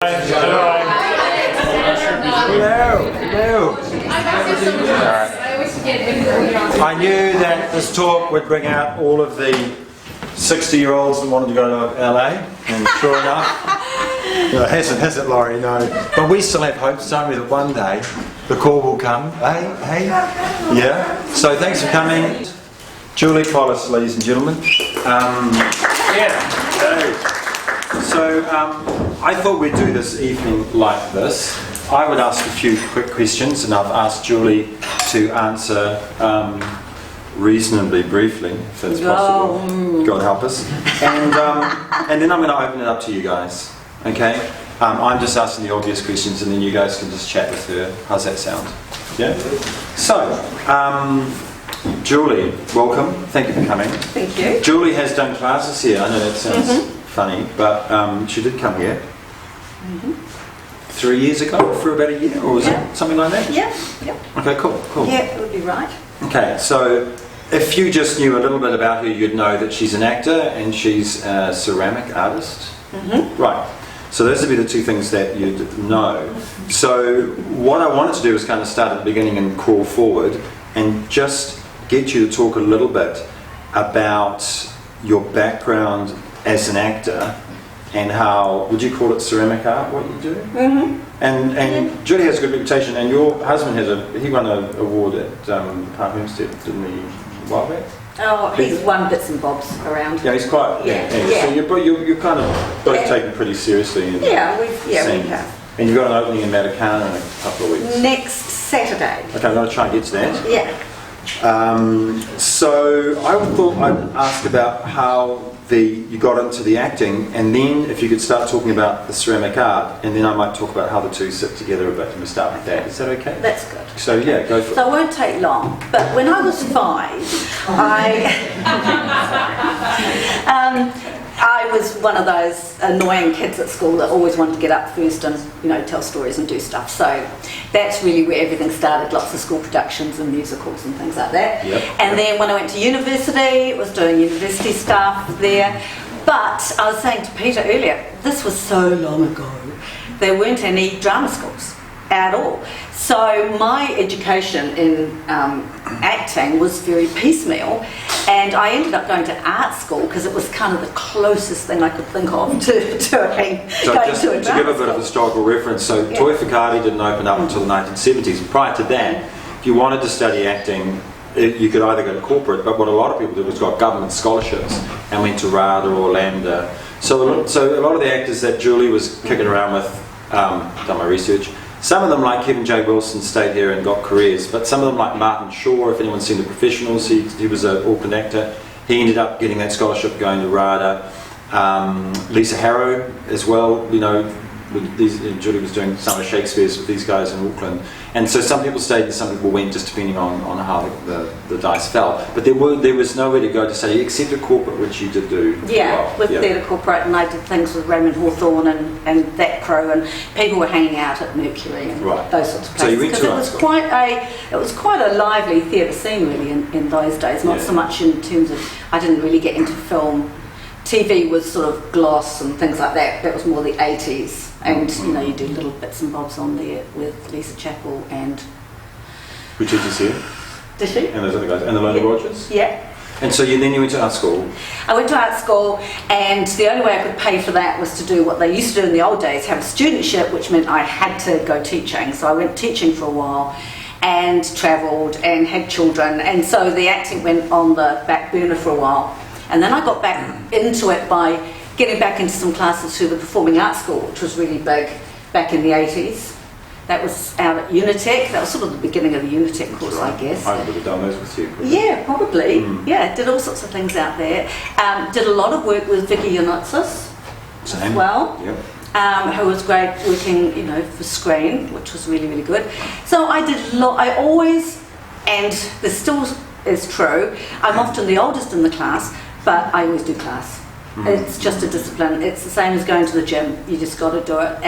Hello. I knew that this talk would bring out all of the 60-year-olds that wanted to go to LA, and sure enough, has it, Laurie? No. But we still have hopes, don't we, that one day the call will come. Hey? Yeah? So thanks for coming. Julie Collis, ladies and gentlemen. So I thought we'd do this evening like this. I would ask a few quick questions, and I've asked Julie to answer reasonably briefly, if it's possible. God help us. And then I'm going to open it up to you guys. Okay? I'm just asking the obvious questions, and then you guys can just chat with her. How's that sound? Yeah? So, Julie, welcome. Thank you for coming. Thank you. Julie has done classes here. I know that sounds funny, but she did come here 3 years ago for about a year, or was it something like that? Yeah. Okay, cool. Yeah, it would be right. Okay, so if you just knew a little bit about her, you'd know that she's an actor and she's a ceramic artist. Right. So those would be the two things that you'd know. So what I wanted to do was kind of start at the beginning and crawl forward and just get you to talk a little bit about your background as an actor and how, would you call it ceramic art, what you do? And Julie has a good reputation, and your husband he won an award at Park Hempstead, didn't he, a while back? Oh, he's won bits and bobs around. Yeah, he's quite, So you're kind of both taken pretty seriously. We have. And you've got an opening in Matakana in a couple of weeks. Next Saturday. Okay, I'm going to try and get to that. Yeah. So I thought I'd ask about how you got into the acting, and then if you could start talking about the ceramic art, and then I might talk about how the two sit together a bit, and we'll start with that. Is that okay? That's good. So yeah, go for it. So it won't take long, but when I was 5, I was one of those annoying kids at school that always wanted to get up first and tell stories and do stuff. So that's really where everything started. Lots of school productions and musicals and things like that. And then when I went to university, I was doing university stuff there. But I was saying to Peter earlier, this was so long ago. There weren't any drama schools at all. So my education in acting was very piecemeal, and I ended up going to art school because it was kind of the closest thing I could think of to going to a drama So just to give a bit of historical reference, so Toi Whakaari didn't open up until the 1970s. Prior to that, if you wanted to study acting, you could either go to corporate, but what a lot of people did was got government scholarships and went to RADA or Lambda. So a lot of the actors that Julie was kicking around with, done my research, some of them, like Kevin J. Wilson, stayed here and got careers, but some of them, like Martin Shaw, if anyone's seen The Professionals, he was an Auckland actor. He ended up getting that scholarship going to RADA. Lisa Harrow as well, Julie was doing some of Shakespeare's with these guys in Auckland. And so some people stayed and some people went, just depending on how the dice fell. But there was nowhere to go to study except at corporate, which you did do. Theatre corporate, and I did things with Raymond Hawthorne and that crew, and people were hanging out at Mercury and those sorts of places. So you went to it was quite a lively theatre scene really in those days, not so much in terms of, I didn't really get into film. TV was sort of gloss and things like that. That was more the 80s. And, you do little bits and bobs on there with Lisa Chappell and... Which did you see? Did she? And those other guys. And the Lona Rogers? Yeah. And so then you went to art school? I went to art school, and the only way I could pay for that was to do what they used to do in the old days, have a studentship, which meant I had to go teaching. So I went teaching for a while and travelled and had children. And so the acting went on the back burner for a while. And then I got back into it by getting back into some classes through the Performing Arts School, which was really big back in the 80s. That was out at Unitec. That was sort of the beginning of the Unitec course, I guess. I would have done those with you. Yeah, probably. Yeah, did all sorts of things out there. Did a lot of work with Vicky Yanotsis as well. Who was great working, for screen, which was really, really good. So I did I always, and this still is true, I'm often the oldest in the class, but I always do class. It's just a discipline. It's the same as going to the gym. You just got to do it.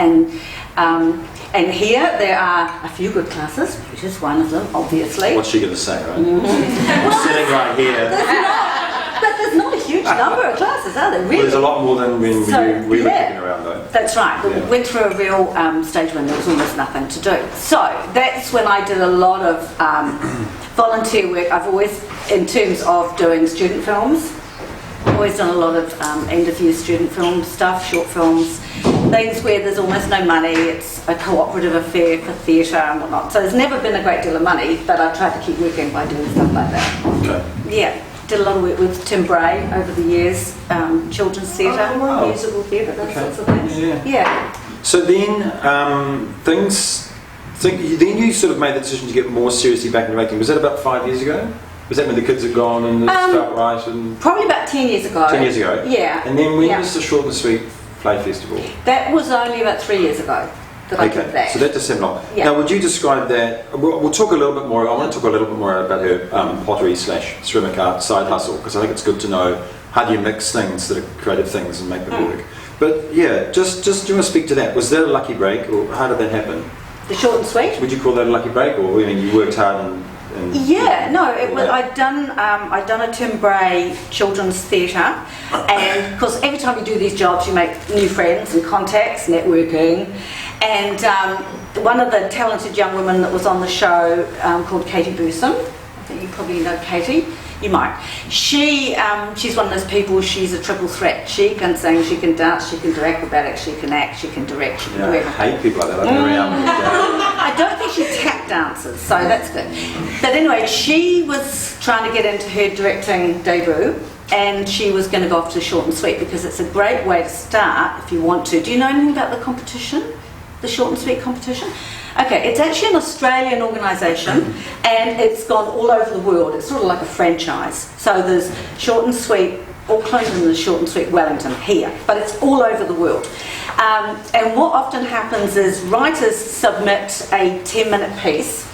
And here there are a few good classes, which is one of them, obviously. What's she going to say, right? Well, sitting right here. But there's not a huge number of classes, are there? Really? Well, there's a lot more than when we were kicking around, though. That's right. We went through a real stage when there was almost nothing to do. So that's when I did a lot of volunteer work. I've always, in terms of doing student films, always done a lot of end-of-year student film stuff, short films, things where there's almost no money. It's a cooperative affair for theatre and whatnot. So there's never been a great deal of money, but I tried to keep working by doing stuff like that. Okay. Yeah. Did a lot of work with Tim Bray over the years, children's theatre, Oh, wow. musical theatre, those sorts of things. Yeah. So then then you sort of made the decision to get more seriously back into acting. Was that about 5 years ago? Was that when the kids had gone and it felt right? And Probably about 10 years ago. 10 years ago? Yeah. And then when was the Short and Sweet Play Festival? That was only about 3 years ago that I did that. So that just happened long. Yeah. Now, would you describe that? We'll talk a little bit more. I want to talk a little bit more about her pottery / ceramic art side hustle, because I think it's good to know how do you mix things that are creative things and make them work. But yeah, just do you want to speak to that? Was that a lucky break, or how did that happen? The Short and Sweet? Would you call that a lucky break, or I mean, you worked hard and it was. I'd done a Tim Bray children's theatre, and of course, every time you do these jobs, you make new friends and contacts, networking. And one of the talented young women that was on the show, called Katie Burson, I think you probably know Katie. You might. She's one of those people. She's a triple threat. She can sing, she can dance, she can do acrobatics, she can act, she can direct, she can do everything. I hate people like that. I've been around. I don't think she tap dances, so that's good. But anyway, she was trying to get into her directing debut, and she was going to go off to Short and Sweet because it's a great way to start if you want to. Do you know anything about the competition? The Short and Sweet competition? Okay, it's actually an Australian organisation, and it's gone all over the world. It's sort of like a franchise. So there's Short and Sweet Auckland and there's Short and Sweet Wellington here, but it's all over the world. And what often happens is writers submit a 10-minute piece,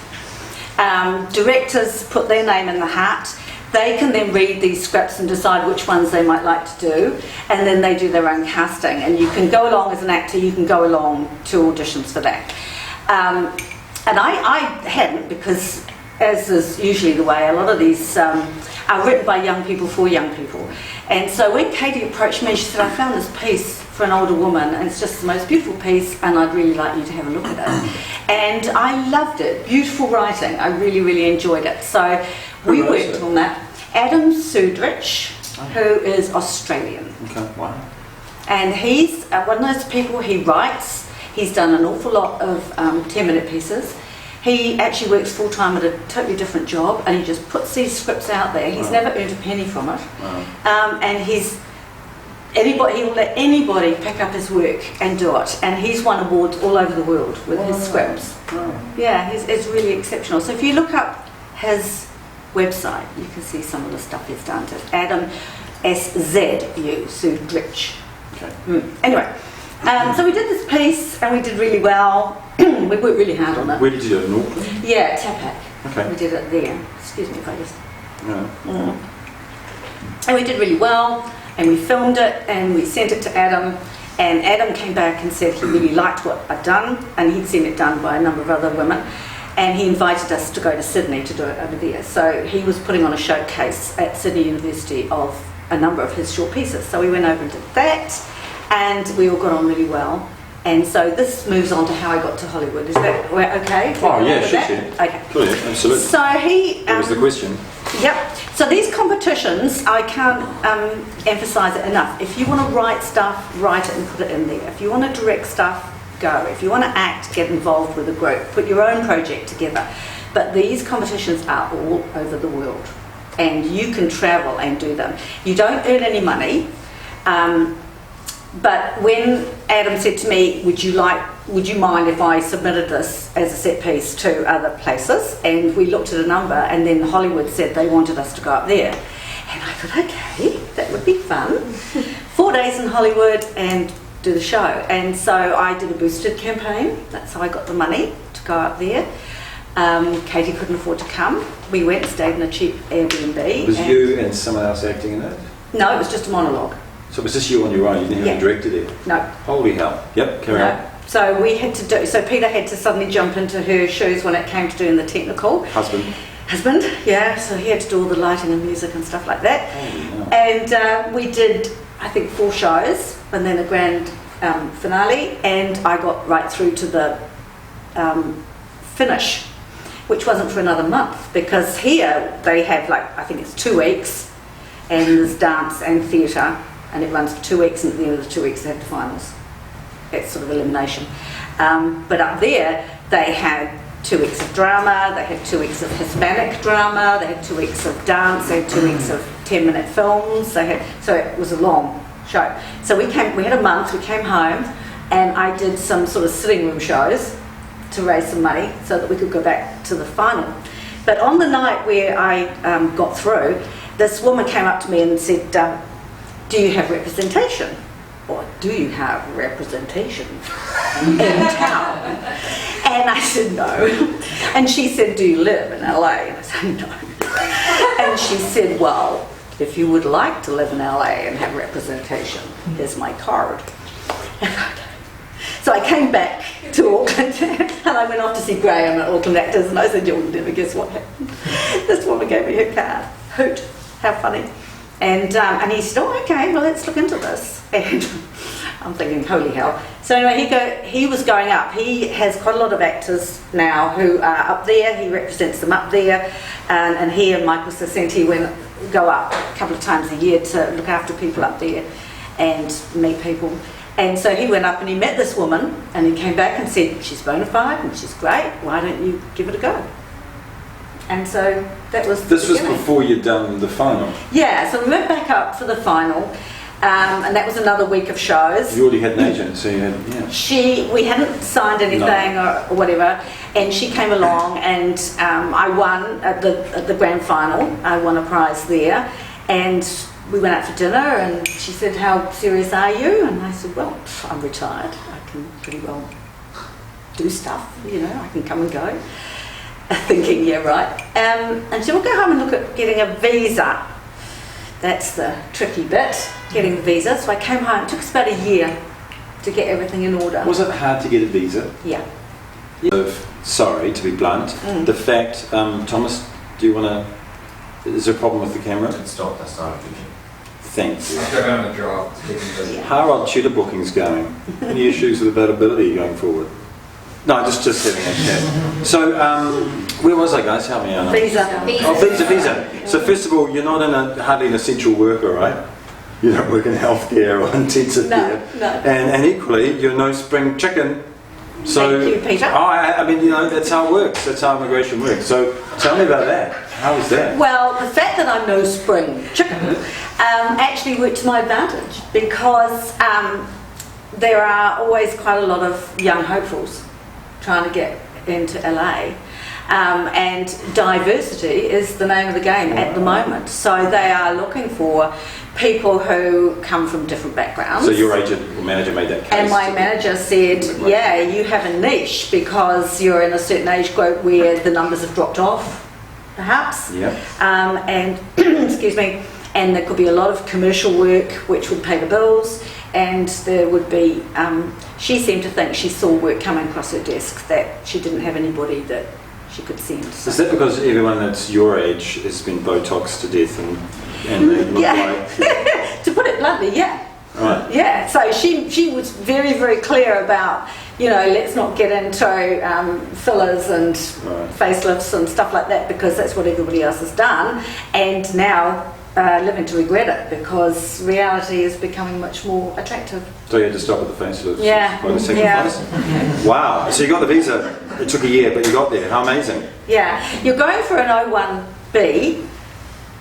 directors put their name in the hat. They can then read these scripts and decide which ones they might like to do, and then they do their own casting. And you can go along as an actor, you can go along to auditions for that. And I hadn't, because as is usually the way, a lot of these are written by young people for young people. And so when Katie approached me, she said, I found this piece for an older woman, and it's just the most beautiful piece, and I'd really like you to have a look at it. And I loved it. Beautiful writing. I really, really enjoyed it. So we worked on that. Adam Sudrich, who is Australian. Okay, wow. And he's one of those people, he writes. He's done an awful lot of 10-minute pieces. He actually works full-time at a totally different job, and he just puts these scripts out there. He's never earned a penny from it. And he will let anybody pick up his work and do it. And he's won awards all over the world with his scripts. Yeah, it's really exceptional. So if you look up his website, you can see some of the stuff he's done. It's Adam S.Z.U. Sudrich. Okay. Anyway. So we did this piece and we did really well. We worked really hard on it. Where did you do it? In Auckland? Yeah, Tapak. Okay. We did it there. Excuse me if I just... No. And we did really well, and we filmed it and we sent it to Adam, and Adam came back and said he really liked what I'd done, and he'd seen it done by a number of other women, and he invited us to go to Sydney to do it over there. So he was putting on a showcase at Sydney University of a number of his short pieces. So we went over and did that, and we all got on really well. And so this moves on to how I got to Hollywood. Is that okay? Oh yeah, sure. Okay. Brilliant, absolutely. So he... That was the question. Yep. So these competitions, I can't emphasise it enough. If you want to write stuff, write it and put it in there. If you want to direct stuff, go. If you want to act, get involved with a group. Put your own project together. But these competitions are all over the world, and you can travel and do them. You don't earn any money. But when Adam said to me, would you mind if I submitted this as a set piece to other places? And we looked at a number, and then Hollywood said they wanted us to go up there. And I thought, okay, that would be fun. 4 days in Hollywood and do the show. And so I did a boosted campaign. That's how I got the money to go up there. Katie couldn't afford to come. We went and stayed in a cheap Airbnb. Was you and someone else acting in it? No, it was just a monologue. So was this you on your own? You didn't have a director there? No. Holy hell. Yep, carry on. So we had to do, so Peter had to suddenly jump into her shoes when it came to doing the technical. Husband, yeah, so he had to do all the lighting and music and stuff like that. Holy hell. And we did, I think, 4 shows, and then a grand finale, and I got right through to the finish, which wasn't for another month, because here they have, like, I think it's 2 weeks, and there's dance and theatre, and it runs for 2 weeks, and at the end of the 2 weeks they have the finals. It's sort of elimination. But up there, they had 2 weeks of drama, they had 2 weeks of Hispanic drama, they had 2 weeks of dance, they had 2 weeks of 10-minute films, so it was a long show. So we had a month, we came home, and I did some sort of sitting room shows to raise some money so that we could go back to the final. But on the night where I got through, this woman came up to me and said, do you have representation? Or do you have representation in town? And I said, no. And she said, do you live in LA? And I said, no. And she said, well, if you would like to live in LA and have representation, here's my card. So I came back to Auckland and I went off to see Graham at Auckland Actors, and I said, you'll never guess what happened. This woman gave me her card. Hoot, how funny. And he said, oh, okay, well, let's look into this. And I'm thinking, holy hell. So anyway, he was going up. He has quite a lot of actors now who are up there. He represents them up there. And he and Michael Sacenti go up a couple of times a year to look after people up there and meet people. And so he went up and he met this woman, and he came back and said, she's bona fide and she's great, why don't you give it a go? And so that was the This was beginning. before you'd done the final? Yeah, so we went back up for the final, and that was another week of shows. You already had an agent, so you had, yeah. We hadn't signed anything or whatever, and she came along, and I won at the grand final. I won a prize there, and we went out for dinner, and she said, how serious are you? And I said, well, I'm retired. I can pretty well do stuff, I can come and go. Thinking, yeah, right. And she said, we'll go home and look at getting a visa. That's the tricky bit, getting the visa. So I came home. It took us about a year to get everything in order. Was it hard to get a visa? Yeah. Sorry, to be blunt. The fact, Thomas, do you want to... Is there a problem with the camera? It stopped, I started thinking. Thank you. I've got on the draft. How are tutor bookings going? Any issues with availability going forward? No, just having a chat. So, where was I, guys? Help me out. Visa. Oh, visa. So first of all, you're not hardly an essential worker, right? You don't work in healthcare or intensive care. No. And equally, you're no spring chicken. So, thank you, Peter. I mean, that's how it works. That's how immigration works. So tell me about that. How was that? Well, the fact that I'm no spring chicken actually worked to my advantage, because there are always quite a lot of young hopefuls trying to get into LA, and diversity is the name of the game at the moment. So they are looking for people who come from different backgrounds. So your agent or manager made that case? And my manager said, yeah, you have a niche because you're in a certain age group where the numbers have dropped off, perhaps. Yeah. And, excuse me, and there could be a lot of commercial work which would pay the bills, and there would be, she seemed to think she saw work coming across her desk that she didn't have anybody that she could send. So. Is that because everyone that's your age has been Botoxed to death and they look like... To put it bluntly, yeah. Right. Yeah, so she was very, very clear about, let's not get into fillers and facelifts and stuff like that, because that's what everybody else has done, and now living to regret it, because reality is becoming much more attractive. So you had to stop at the facelifts? Yeah. By the sacrifice? Wow. So you got the visa. It took a year, but you got there. How amazing. Yeah. You're going for an O1B,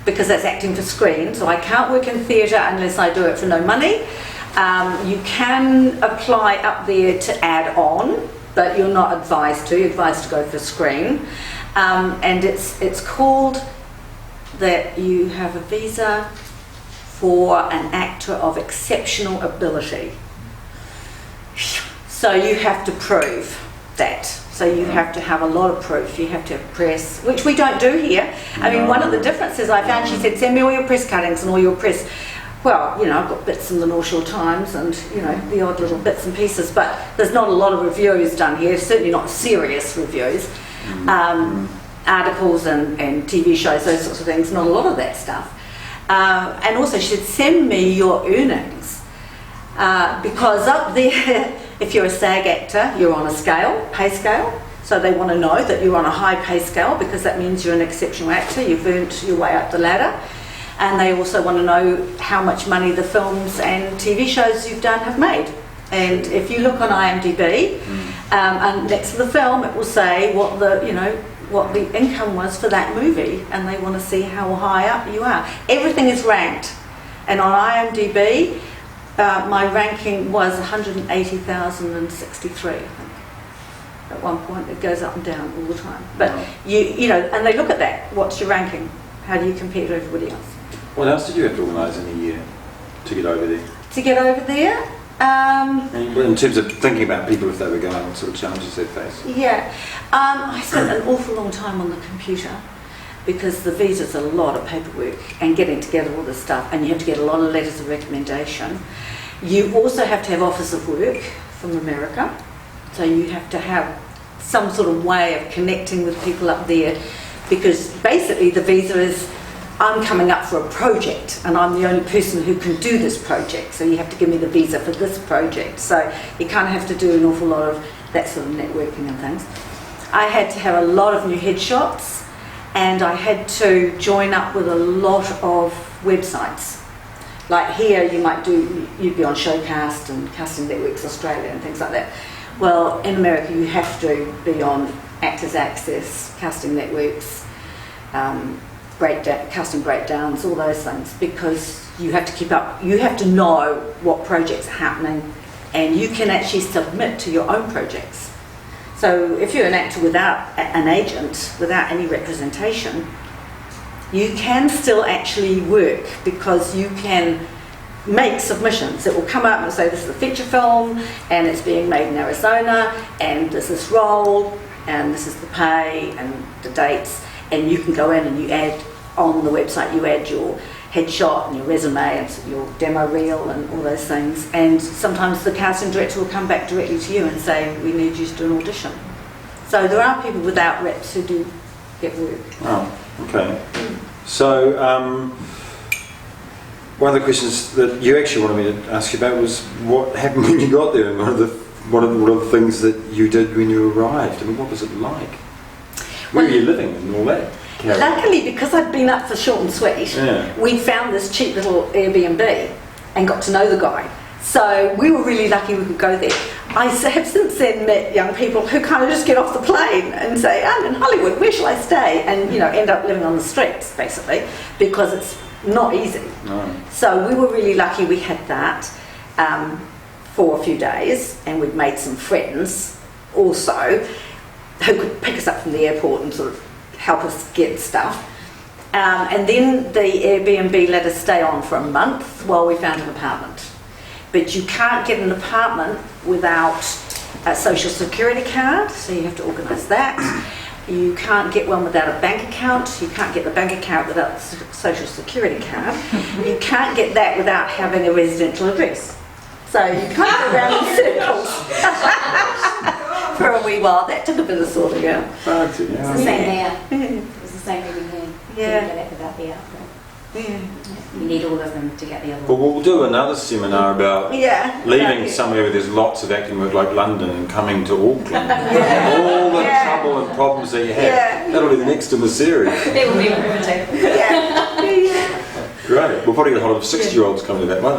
because that's acting for screen, so I can't work in theatre unless I do it for no money. You can apply up there to add on, but you're not advised to. You're advised to go for screen. And it's called that you have a visa for an actor of exceptional ability. So you have to prove that. So you have to have a lot of proof. You have to have press, which we don't do here. I mean, one of the differences I found, she said, send me all your press cuttings and all your press. Well, I've got bits in the North Shore Times and, the odd little bits and pieces, but there's not a lot of reviews done here, certainly not serious reviews. Articles and TV shows, those sorts of things, not a lot of that stuff. And also she said, send me your earnings. Because up there, if you're a SAG actor, you're on a scale, pay scale. So they want to know that you're on a high pay scale because that means you're an exceptional actor, you've earned your way up the ladder. And they also want to know how much money the films and TV shows you've done have made. And if you look on IMDb, and next to the film, it will say what the income was for that movie, and they want to see how high up you are. Everything is ranked, and on IMDb, my ranking was 180,063. I think. At one point, it goes up and down all the time. But you know, and they look at that. What's your ranking? How do you compare to everybody else? What else did you have to organise in a year to get over there? To get over there. In terms of thinking about people if they were going, what sort of challenges they'd face? Yeah, I spent an awful long time on the computer because the visa's a lot of paperwork and getting together all this stuff, and you have to get a lot of letters of recommendation. You also have to have offers of work from America, so you have to have some sort of way of connecting with people up there, because basically the visa is, I'm coming up for a project and I'm the only person who can do this project, so you have to give me the visa for this project. So you kind of have to do an awful lot of that sort of networking and things. I had to have a lot of new headshots, and I had to join up with a lot of websites. Like here you'd be on Showcast and Casting Networks Australia and things like that. Well, in America you have to be on Actors Access, Casting Networks, casting breakdowns, all those things, because you have to keep up, you have to know what projects are happening, and you can actually submit to your own projects. So if you're an actor without an agent, without any representation, you can still actually work, because you can make submissions. It will come up and say, this is a feature film and it's being made in Arizona and there's this role and this is the pay and the dates, and you can go in and you add on the website, you add your headshot and your resume and your demo reel and all those things, and sometimes the casting director will come back directly to you and say, we need you to do an audition. So there are people without reps who do get work. Oh, okay. So one of the questions that you actually wanted me to ask you about was what happened when you got there, and what are the things that you did when you arrived. I mean, what was it like? Where were you living and all that? Carol? Luckily, because I'd been up for short and sweet, we found this cheap little Airbnb and got to know the guy. So we were really lucky we could go there. I have since then met young people who kind of just get off the plane and say, I'm in Hollywood, where shall I stay? And end up living on the streets, basically, because it's not easy. No. So we were really lucky we had that for a few days, and we'd made some friends also who could pick us up from the airport and sort of help us get stuff. And then the Airbnb let us stay on for a month while we found an apartment. But you can't get an apartment without a social security card, so you have to organise that. You can't get one without a bank account. You can't get the bank account without a social security card. You can't get that without having a residential address. So you can't go around in circles. For a wee while, that took a bit of sorting out. It's the same there. It was the same reading here. Yeah. Didn't get it without the outfit. Yeah. You need all of them to get the other But one. we'll do another seminar about leaving somewhere where there's lots of acting work like London and coming to Auckland. All the trouble and problems that you have. Yeah. That'll be the next in the series. It will be riveting. Great. We'll probably get a lot of 60-year-olds coming to that one.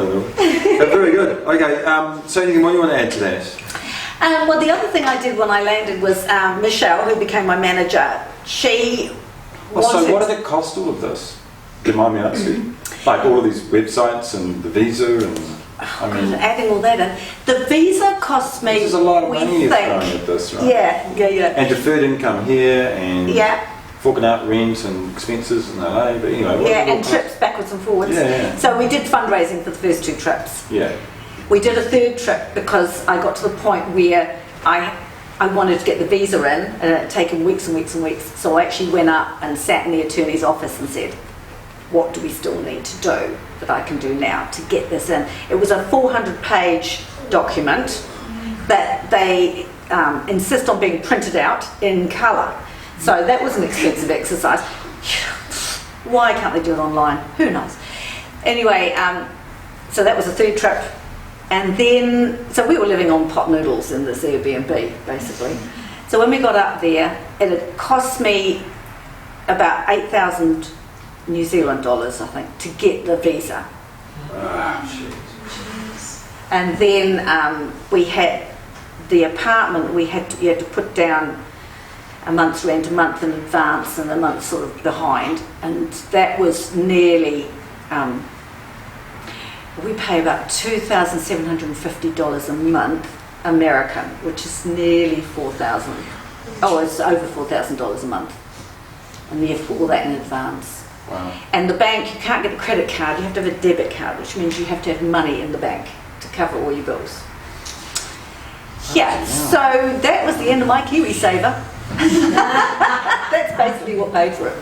But very good. Okay, so anything more you want to add to that? Well, the other thing I did when I landed was Michelle, who became my manager, she wanted... So what did it cost, all of this? Do you mind me asking? Like all of these websites and the visa and... adding all that in. The visa costs me... There's a lot of money you're throwing at this, right? Yeah. And deferred income here and... forking out rent and expenses in LA, but anyway... and trips backwards and forwards. So we did fundraising for the first 2 trips. Yeah. We did a 3rd trip because I got to the point where I wanted to get the visa in, and it had taken weeks and weeks and weeks. So I actually went up and sat in the attorney's office and said, what do we still need to do that I can do now to get this in? It was a 400-page document that they insist on being printed out in colour. So that was an expensive exercise. Why can't they do it online? Who knows? Anyway, so that was the third trip. And then, so we were living on pot noodles in this Airbnb, basically. So when we got up there, it had cost me about 8,000 New Zealand dollars, I think, to get the visa. And then we had the apartment, you had to put down a month's rent, a month in advance and a month sort of behind. And that was nearly, we pay about $2,750 a month American, which is nearly $4,000. Oh, it's over $4,000 a month. And you have to put all that in advance. Wow. And the bank, you can't get a credit card, you have to have a debit card, which means you have to have money in the bank to cover all your bills. Yeah, so that was the end of my KiwiSaver. That's basically what paid for it.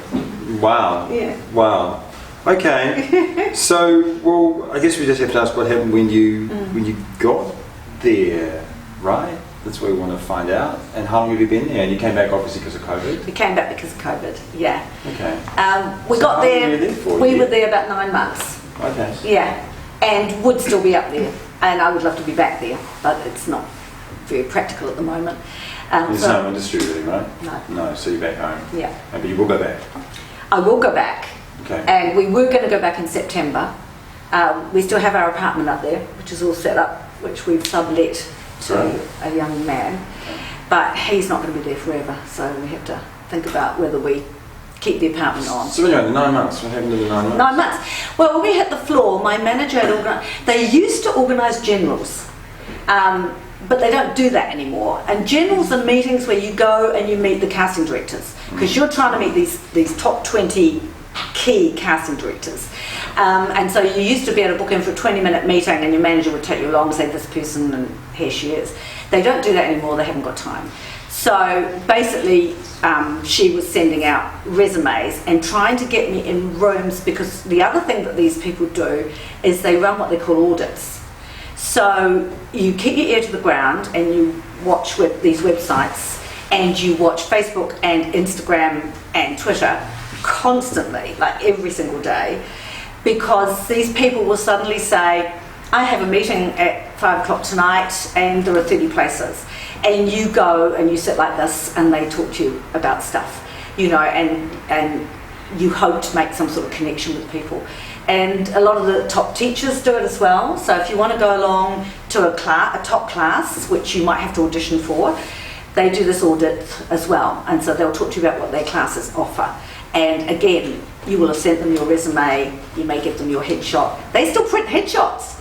Wow. Yeah. Wow. Okay. So, well, I guess we just have to ask what happened when you got there, right? That's what we want to find out. And how long have you been there? And you came back obviously because of COVID? We came back because of COVID, yeah. Okay. We So got how long there, were you there for? we were there about 9 months. Okay. Yeah, and would still be up there. And I would love to be back there, but it's not very practical at the moment. There's no industry really, right? No. No, so you're back home. Yeah. But you will go back. I will go back. Okay. And we were going to go back in September. We still have our apartment up there, which is all set up, which we've sublet to a young man. But he's not going to be there forever, so we have to think about whether we keep the apartment on. So anyway, 9 months. What happened to the 9 months? 9 months. Well, when we hit the floor, my manager had organised... They used to organise generals, but they don't do that anymore. And generals are meetings where you go and you meet the casting directors, because you're trying to meet these top 20 key casting directors. And so you used to be able to book in for a 20-minute meeting and your manager would take you along and say, this person, and here she is. They don't do that anymore, they haven't got time. So basically, she was sending out resumes and trying to get me in rooms, because the other thing that these people do is they run what they call audits. So you keep your ear to the ground and you watch these websites, and you watch Facebook and Instagram and Twitter constantly, like every single day, because these people will suddenly say, I have a meeting at 5 o'clock tonight and there are 30 places. And you go and you sit like this and they talk to you about stuff, you know, and you hope to make some sort of connection with people. And a lot of the top teachers do it as well. So if you want to go along to a top class, which you might have to audition for, they do this audit as well. And so they'll talk to you about what their classes offer. And again, you will have sent them your resume, you may give them your headshot. They still print headshots.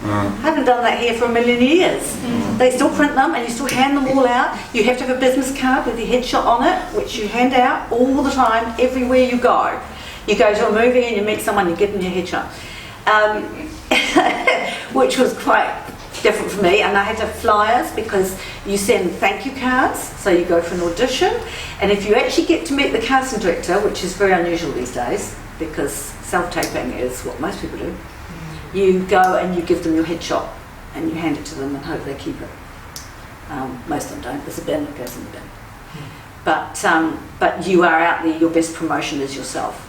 I haven't done that here for a million years. They still print them and you still hand them all out. You have to have a business card with your headshot on it, which you hand out all the time, everywhere you go. You go to a movie and you meet someone, you give them your headshot. Which was quite different for me, and I had to have flyers, because you send thank you cards, so you go for an audition, and if you actually get to meet the casting director, which is very unusual these days, because self-taping is what most people do, you go and you give them your headshot, and you hand it to them and hope they keep it. Most of them don't, there's a bin that goes in the bin. But you are out there, your best promotion is yourself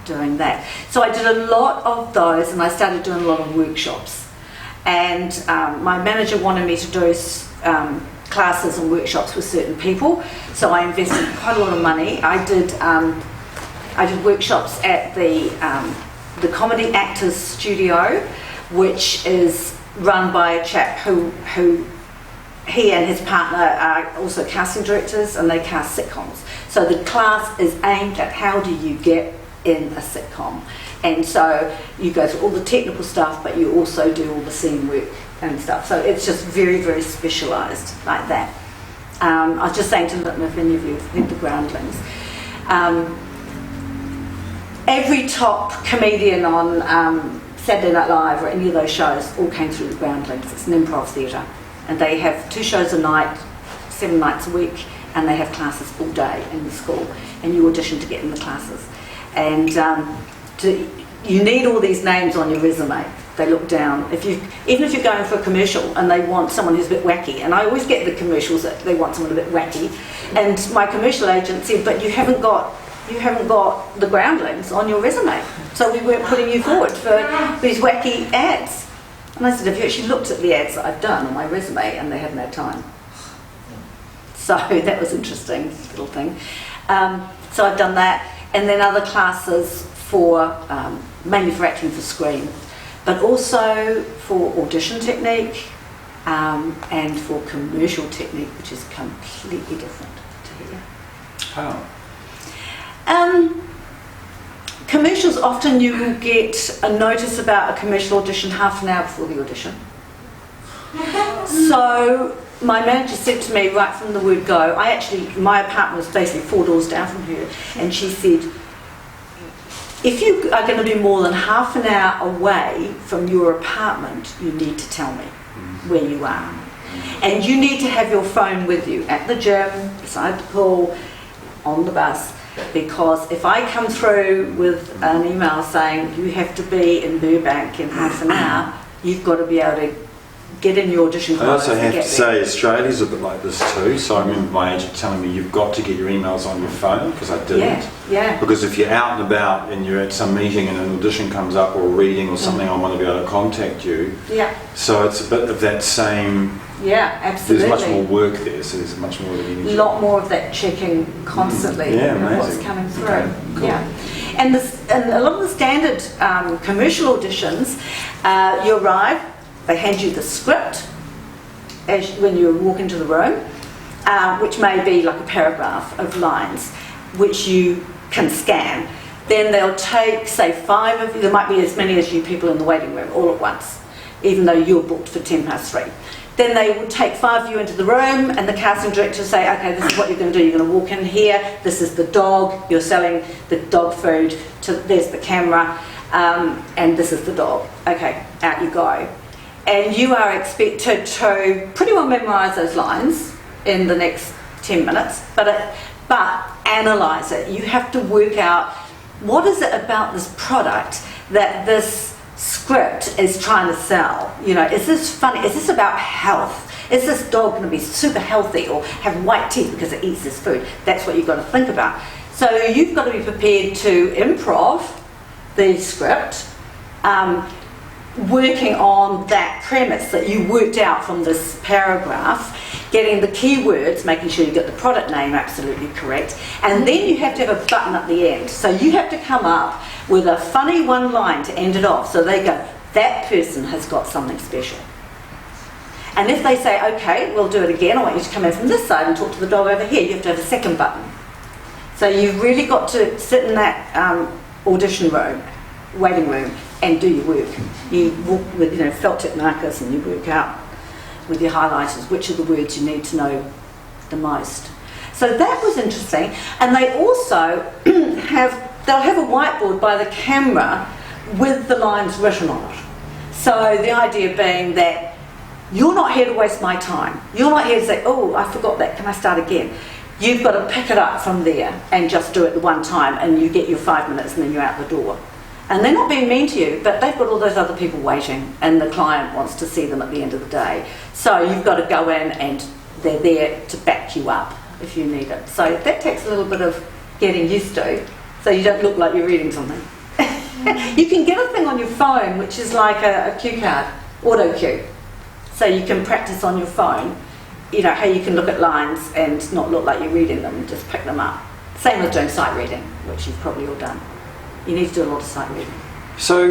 doing that. So I did a lot of those, and I started doing a lot of workshops. And my manager wanted me to do classes and workshops with certain people, so I invested quite a lot of money. I did workshops at the Comedy Actors Studio, which is run by a chap who he and his partner are also casting directors, and they cast sitcoms. So the class is aimed at how do you get in a sitcom. And so you go through all the technical stuff, but you also do all the scene work and stuff. So it's just very, very specialised like that. I was just saying to them, if any of you have heard the Groundlings, every top comedian on Saturday Night Live or any of those shows all came through the Groundlings. It's an improv theatre. And they have 2 shows a night, 7 nights a week, and they have classes all day in the school. And you audition to get in the classes. And you need all these names on your resume. They look down. Even if you're going for a commercial and they want someone who's a bit wacky, and I always get the commercials that they want someone a bit wacky, and my commercial agent said, but you haven't got you haven't got the groundlings on your resume, so we weren't putting you forward for these wacky ads. And I said, have you actually looked at the ads that I've done on my resume? And they hadn't had time. So that was interesting, little thing. So I've done that, and then other classes for, mainly for acting for screen, but also for audition technique, and for commercial technique, which is completely different to here. How? Commercials, often you will get a notice about a commercial audition half an hour before the audition. So my manager said to me right from the word go, my apartment was basically 4 doors down from her, and she said, if you are going to be more than half an hour away from your apartment, you need to tell me where you are. And you need to have your phone with you at the gym, beside the pool, on the bus, because if I come through with an email saying you have to be in Burbank in half an hour, you've got to be able to get in your audition I also have to there. say Australia's a bit like this too. So I remember my agent telling me you've got to get your emails on your phone, because I didn't. Yeah. Because if you're out and about and you're at some meeting and an audition comes up or a reading or something, I want to be able to contact you. Yeah. So it's a bit of that same. Yeah, absolutely. There's much more work there, so there's much more of the energy. A lot more of that checking constantly. Yeah, of what's amazing. coming through. Okay, cool. Yeah, and a lot of the standard commercial auditions, you arrive, they hand you the script when you walk into the room, which may be like a paragraph of lines, which you can scan. Then they'll take, say, 5 of you. There might be as many as you people in the waiting room all at once, even though you're booked for 3:10. Then they will take 5 of you into the room, and the casting director will say, okay, this is what you're going to do. You're going to walk in here, this is the dog, you're selling the dog food, there's the camera, and this is the dog. Okay, out you go. And you are expected to pretty well memorise those lines in the next 10 minutes, but analyse it. You have to work out, what is it about this product that this script is trying to sell? You know, is this funny? Is this about health? Is this dog going to be super healthy or have white teeth because it eats this food? That's what you've got to think about. So you've got to be prepared to improv the script, working on that premise that you worked out from this paragraph, getting the keywords, making sure you get the product name absolutely correct, and then you have to have a button at the end. So you have to come up with a funny one line to end it off, so they go, that person has got something special. And if they say, okay, we'll do it again, I want you to come in from this side and talk to the dog over here, you have to have a second button. So you've really got to sit in that audition room, waiting room, and do your work. You walk with felt tip markers, and you work out with your highlighters which are the words you need to know the most. So that was interesting. And they also they'll have a whiteboard by the camera with the lines written on it. So the idea being that you're not here to waste my time. You're not here to say, oh, I forgot that, can I start again? You've got to pick it up from there and just do it the one time, and you get your 5 minutes and then you're out the door. And they're not being mean to you, but they've got all those other people waiting, and the client wants to see them at the end of the day. So you've got to go in, and they're there to back you up if you need it. So that takes a little bit of getting used to, so you don't look like you're reading something. You can get a thing on your phone which is like a cue card, auto cue. So you can practice on your phone, how you can look at lines and not look like you're reading them, just pick them up. Same with doing sight reading, which you've probably all done. You need to do a lot of sight reading. So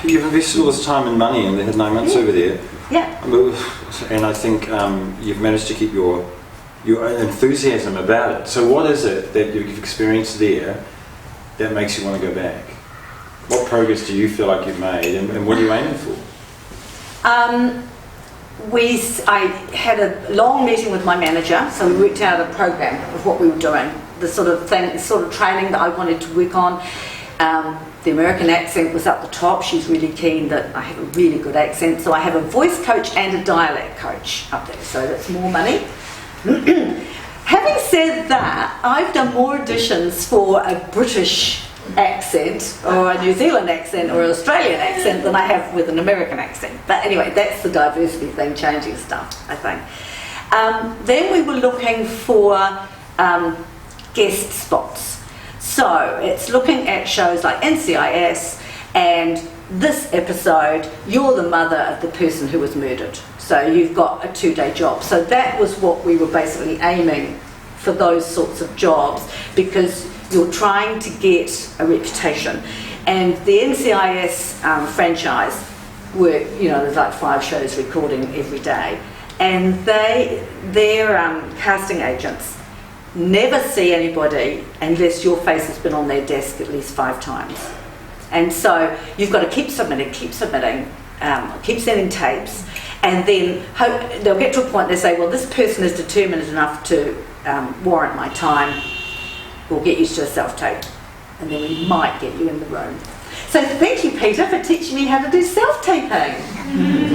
you've invested all this time and money in the 9 months over there. Yeah. And I think you've managed to keep your enthusiasm about it. So what is it that you've experienced there that makes you want to go back? What progress do you feel like you've made, and what are you aiming for? I had a long meeting with my manager, so we worked out a program of what we were doing, the sort of training that I wanted to work on. The American accent was up the top. She's really keen that I have a really good accent, so I have a voice coach and a dialect coach up there, so that's more money. Having said that, I've done more auditions for a British accent or a New Zealand accent or an Australian accent than I have with an American accent. But anyway, that's the diversity thing, changing stuff, I think. Then we were looking for guest spots. So it's looking at shows like NCIS, and this episode, you're the mother of the person who was murdered. So you've got a 2-day job. So that was what we were basically aiming for, those sorts of jobs, because you're trying to get a reputation. And the NCIS franchise were, there's like 5 shows recording every day. And their casting agents never see anybody unless your face has been on their desk at least 5 times. And so you've got to keep submitting, keep sending tapes, and then they'll get to a point they say, well, this person is determined enough to warrant my time, we'll get you to a self-tape, and then we might get you in the room. So thank you, Peter, for teaching me how to do self-taping.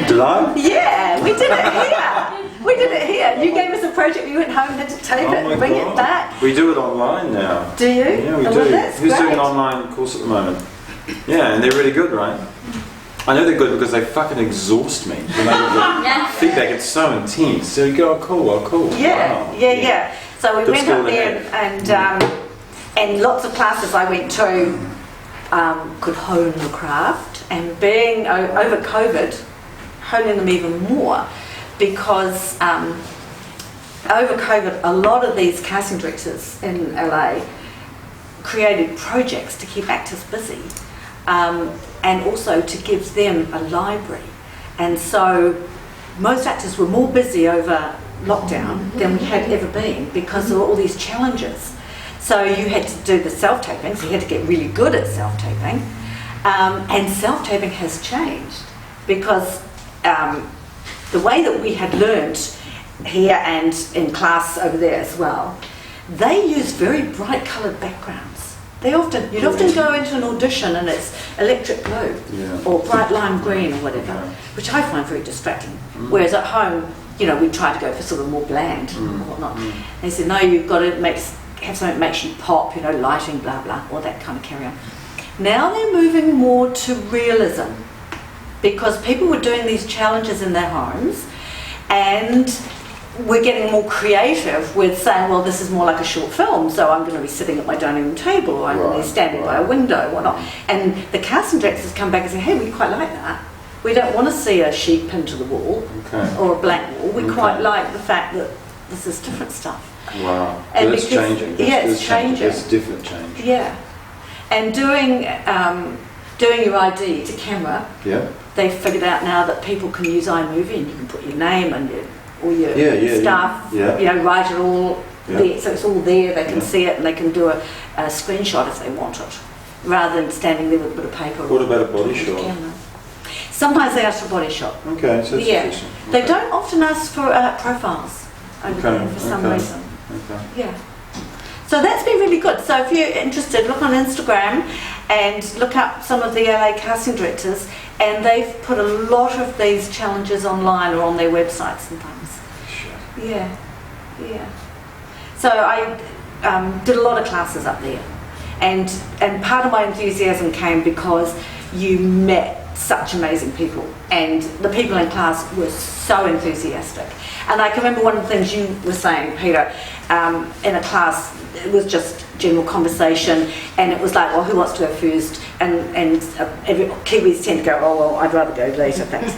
Did I? Yeah, we did it here. We did it here. You gave us a project, we went home and had to tape it and bring it back. We do it online now. Do you? Yeah, we do. Well, that's Who's doing great. an online course at the moment? Yeah, and they're really good, right? I know they're good because they fucking exhaust me. When they get the feedback, it's so intense. So you go, oh, cool. Yeah, Wow. yeah. So we Good went skill up to there and lots of classes I went to could hone the craft, and being over COVID, honing them even more, because over COVID, a lot of these casting directors in LA created projects to keep actors busy, and also to give them a library. And so most actors were more busy over lockdown than we had ever been, because of all these challenges. So you had to do the self-taping, so you had to get really good at self-taping. And self-taping has changed, because the way that we had learnt here and in class over there as well, they use very bright coloured backgrounds. You'd often go into an audition and it's electric blue or bright lime green or whatever, which I find very distracting. Whereas at home, we try to go for sort of more bland and whatnot. They said, no, you've got to have something that makes you pop, lighting, blah, blah, all that kind of carry on. Now they're moving more to realism, because people were doing these challenges in their homes, and we're getting more creative with saying, well, this is more like a short film, so I'm going to be sitting at my dining room table, or I'm going to be standing by a window, whatnot. And the casting directors come back and say, hey, we quite like that. We don't want to see a sheet pinned to the wall or a blank wall. We quite like the fact that this is different stuff. Wow. And That's changing. It's changing. It's different change. Yeah. And doing your ID to camera, they've figured out now that people can use iMovie, and you can put your name and all your stuff, write it all there, so it's all there, they can see it, and they can do a screenshot if they want it, rather than standing there with a bit of paper. What about a body shot? Camera. Sometimes they ask for a body shot. Okay, so it's sufficient. They don't often ask for profiles over there for some reason. Okay. Yeah. So that's been really good. So if you're interested, look on Instagram and look up some of the LA casting directors, and they've put a lot of these challenges online or on their websites and things. Sure. Yeah. So I did a lot of classes up there, and part of my enthusiasm came because you met such amazing people, and the people in class were so enthusiastic. And I can remember one of the things you were saying, Peter, in a class, it was just general conversation, and it was like, well, who wants to go first? And Kiwis tend to go, oh, well, I'd rather go later, thanks.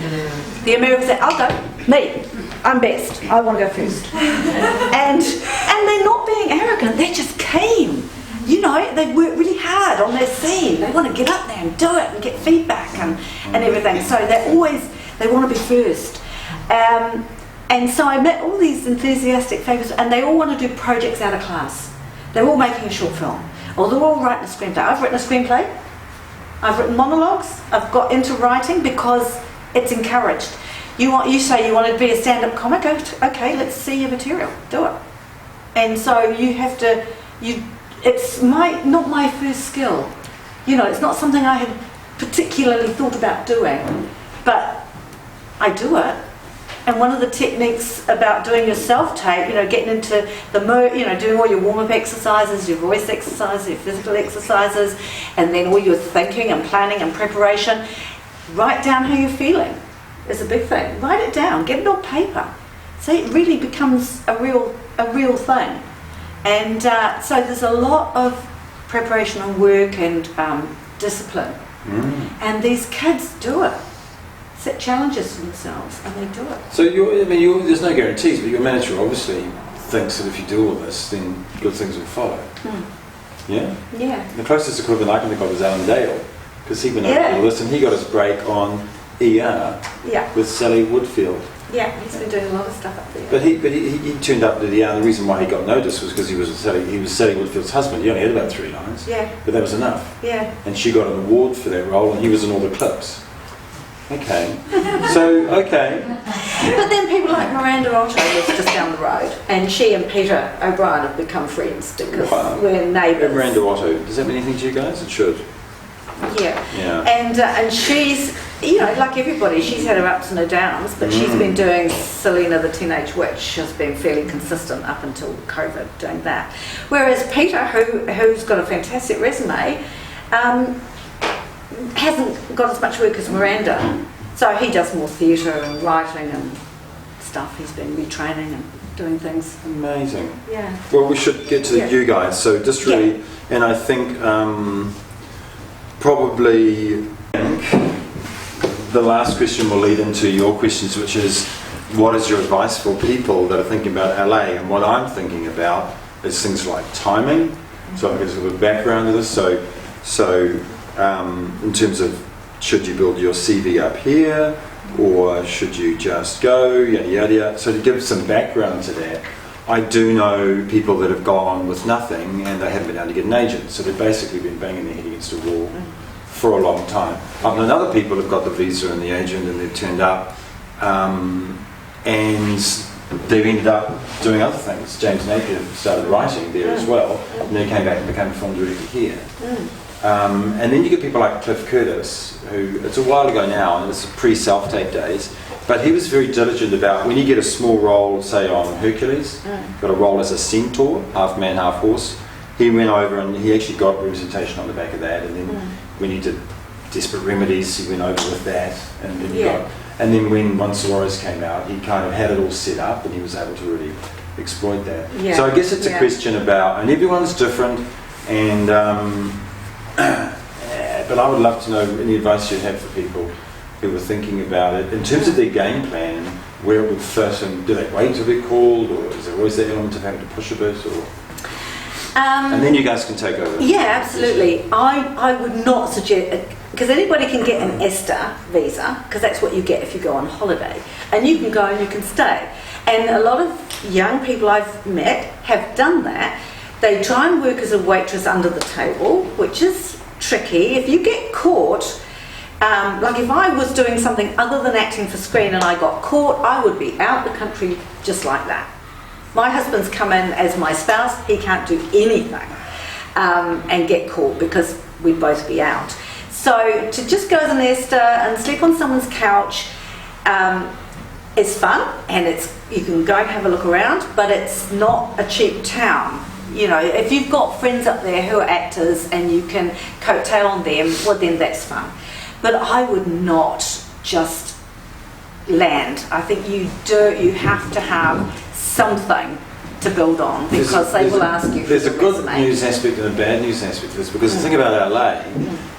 The Americans said, I'll go, me, I'm best, I want to go first. and they're not being arrogant, they're just keen. They work really hard on their scene. They want to get up there and do it and get feedback and everything. So they want to be first. And so I met all these enthusiastic favourites, and they all want to do projects out of class. They're all making a short film, or they're all writing a screenplay. I've written a screenplay. I've written monologues. I've got into writing because it's encouraged. You say you want to be a stand-up comic. Okay, let's see your material. Do it. And so you have to. It's not my first skill. It's not something I had particularly thought about doing, but I do it. And one of the techniques about doing your self-tape, getting into the mood, doing all your warm-up exercises, your voice exercises, your physical exercises, and then all your thinking and planning and preparation, write down how you're feeling is a big thing. Write it down, get it on paper. So it really becomes a real thing. And so there's a lot of preparation and work and discipline. And these kids do it. Set challenges for themselves and they do it. So there's no guarantees, but your manager obviously thinks that if you do all this, then good things will follow. Yeah? Yeah. The closest equivalent I can think of is Alan Dale, because he went over all this and he got his break on ER with Sally Woodfield. Yeah, he's been doing a lot of stuff up there. But he turned up to the ER, and the reason why he got noticed was because he was Sally Woodfield's husband. He only had about 3 lines. Yeah. But that was enough. Yeah. And she got an award for that role, and he was in all the clips. Okay. Okay. But then people like Miranda Otto lives just down the road, and she and Peter O'Brien have become friends because we're neighbours. Miranda Otto, does that mean anything to you guys? It should. Yeah. And she's, like everybody, she's had her ups and her downs, but she's been doing Selena the Teenage Witch, has been fairly consistent up until COVID doing that. Whereas Peter, who's got a fantastic resume, hasn't got as much work as Miranda. So he does more theatre and writing and stuff. He's been retraining and doing things. Amazing. Yeah. Well, we should get to you guys. So just really, and I think probably the last question will lead into your questions, which is, what is your advice for people that are thinking about LA? And what I'm thinking about is things like timing. So I'll give a bit of background to this. So in terms of, should you build your CV up here, or should you just go, yada yada yada. So to give some background to that, I do know people that have gone with nothing and they haven't been able to get an agent. So they've basically been banging their head against a wall for a long time. I've known other people who've got the visa and the agent and they've turned up and they've ended up doing other things. James Napier started writing there as well, and then he came back and became a film director here. And then you get people like Cliff Curtis, who, it's a while ago now, and it's pre-self-tape days, but he was very diligent about, when you get a small role, say on Hercules, got a role as a centaur, half man, half horse, he went over and he actually got representation on the back of that, and then when he did Desperate Remedies, he went over with that, and then and then when Once Suarez came out, he kind of had it all set up, and he was able to really exploit that. So I guess it's a question about, and everyone's different, and but I would love to know any advice you have for people who were thinking about it in terms of their game plan, where it would fit, and do they wait till they're called, or is there always that element of having to push a bit, or? And then you guys can take over. Yeah, absolutely. I would not suggest, because anybody can get an ESTA visa, because that's what you get if you go on holiday, and you can go and you can stay. And a lot of young people I've met have done that. They try and work as a waitress under the table, which is tricky. If you get caught, like if I was doing something other than acting for screen and I got caught, I would be out the country just like that. My husband's come in as my spouse, he can't do anything and get caught because we'd both be out. So to just go as an ESTA and sleep on someone's couch is fun, and you can go and have a look around, but it's not a cheap town. If you've got friends up there who are actors and you can coattail on them, well then that's fun. But I would not just land. I think you have to have something to build on, because they will ask you for There's a good resume. news aspect and a bad news aspect to this, because the thing about LA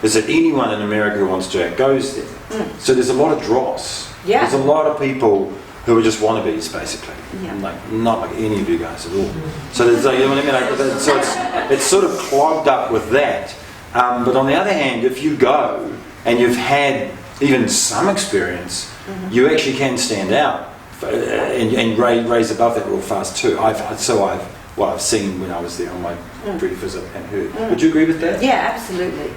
is that anyone in America who wants to act goes there. So there's a lot of dross. There's a lot of people who are just wannabes, basically. Not like any of you guys at all. So there's, you know what I mean? So it's sort of clogged up with that. But on the other hand, if you go and you've had even some experience, you actually can stand out and raise above that real fast too. I've seen when I was there on my brief visit and heard. Would you agree with that? Yeah, absolutely.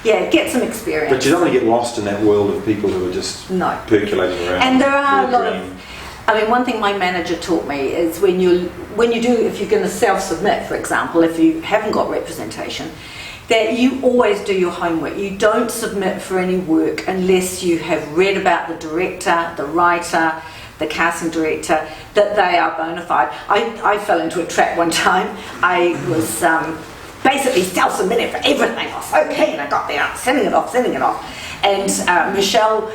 Yeah, get some experience. But you don't want to get lost in that world of people who are just percolating around. And there are a lot of, one thing my manager taught me is if you're going to self-submit, for example, if you haven't got representation, that you always do your homework. You don't submit for any work unless you have read about the director, the writer, the casting director, that they are bona fide. I fell into a trap one time. I was basically self-submitting for everything. I was so keen. I got there, sending it off. And Michelle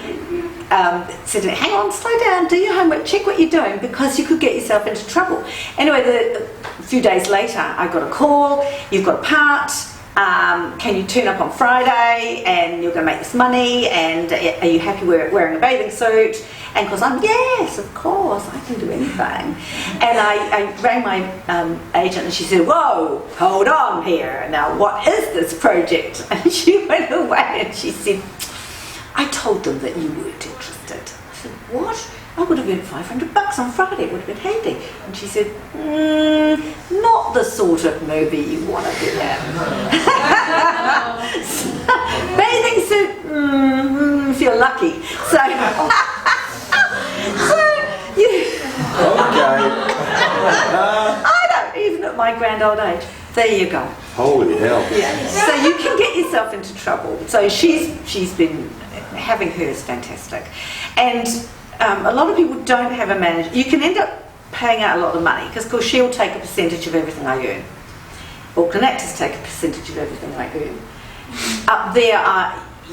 said to me, hang on, slow down, do your homework, check what you're doing, because you could get yourself into trouble. Anyway, a few days later, I got a call, you've got a part, Can you turn up on Friday and you're going to make this money, and are you happy wearing a bathing suit? And of course I'm, yes, of course, I can do anything. And I rang my agent, and she said, whoa, hold on here, now what is this project? And she went away and she said, I told them that you weren't interested. I said, what? I would have earned $500 on Friday, it would have been handy. And she said, not the sort of movie you want to be in. Bathing suit, if you're lucky. So, Okay. I don't, even at my grand old age. There you go. Holy hell. Yeah. So you can get yourself into trouble. So she's been, having her is fantastic. And a lot of people don't have a manager. You can end up paying out a lot of money because, of course, she'll take a percentage of everything I earn. Auckland actors take a percentage of everything I earn. Up there,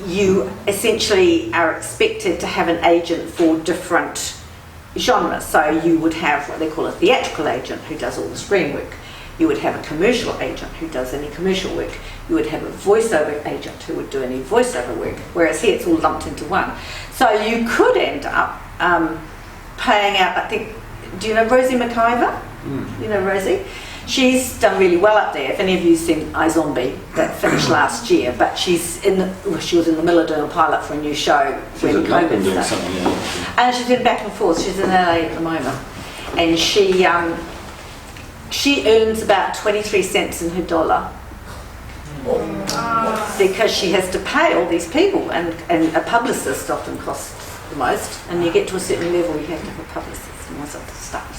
you essentially are expected to have an agent for different genres. So you would have what they call a theatrical agent who does all the screen work. You would have a commercial agent who does any commercial work. You would have a voiceover agent who would do any voiceover work, whereas here it's all lumped into one. So you could end up paying out, I think, do you know Rosie McIver? You know Rosie? She's done really well up there. If any of you have seen iZombie, that finished last year, but she was in the middle of doing a pilot for a new show when COVID started. And she's been back and forth. She's in LA at the moment. And she earns about 23 cents in her dollar because she has to pay all these people, and a publicist often costs the most, and you get to a certain level you have to have a publicist and all sorts of stuff,